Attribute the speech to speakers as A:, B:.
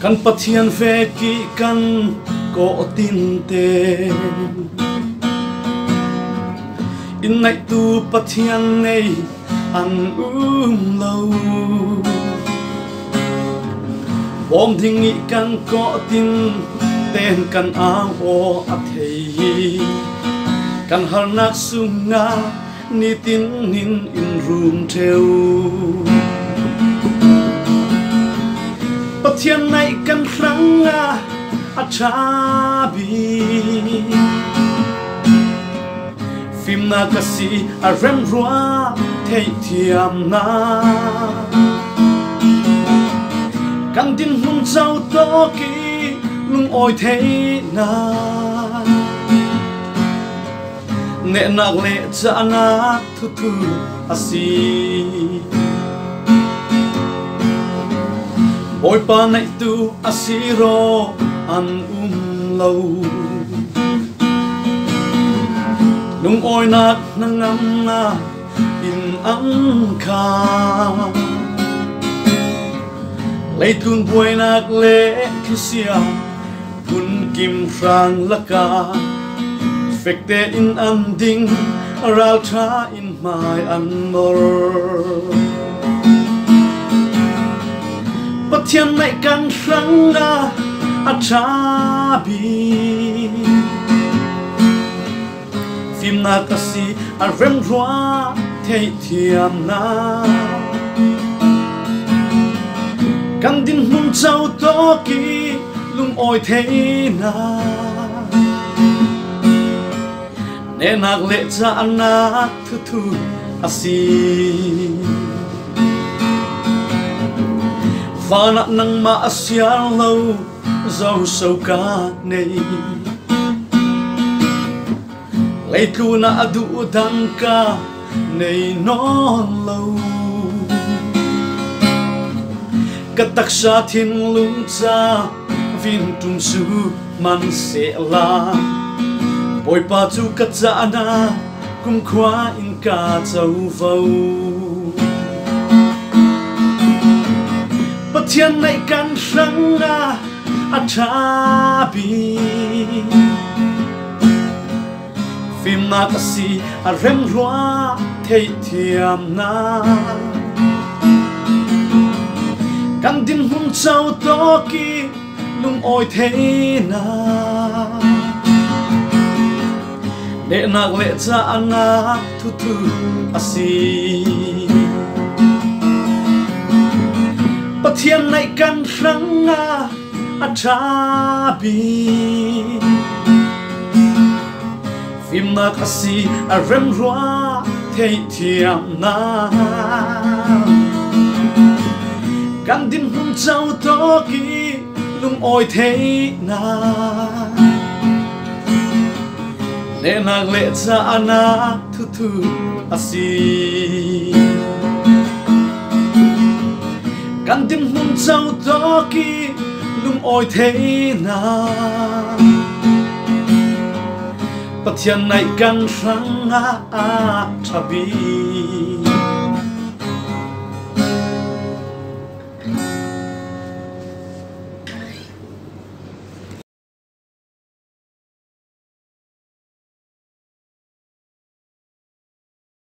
A: kan pathian ve ki kan ko tin te in nai tu pathian nei an lâu bom thing i kan ko tin ten kan ang o a thei kan har nak sunga ni tin nin in room theo pathian nai kan ranga a chabi phim na kasi a rem rua thei thiam na kan tin hun zau to ki lung oi thei na ne nak le cha na thu thu asi oi pa nai tu asiro an lâu nung oi nát nang ngam na in ang kha lấy tuôn buổi nát lệ kisia kun kim rang laka fekte in an ding ral tha in mai an mor pathian nai kan ranga a chabi phim na kasi a rem rua thei thiam na kan din hun chau to ki lung oi thei na ne nak le cha na thu thu asi vana nang ma asia lâu dâu sâu ca nei lấy tu na adu đăng ca nei non lâu cắt tắc sa thiên lung cha vin tung su man se la bồi pa chu cắt cha na kum khóa in ca châu vâu pathian nai kan ranga a chabi phim na kasi a rem rua thei thiam na kan din hun chau to ki lung oi thei na de nak le cha na thu thu asi pathian nai kan ranga a chabi phim na kasi a rem rua thei thiam na kan din hun chau to ki lung oi thei na ne nak le cha na thu thu asi kan din hun chau to ki lung oi thei na pathian nai kan ranga a chabi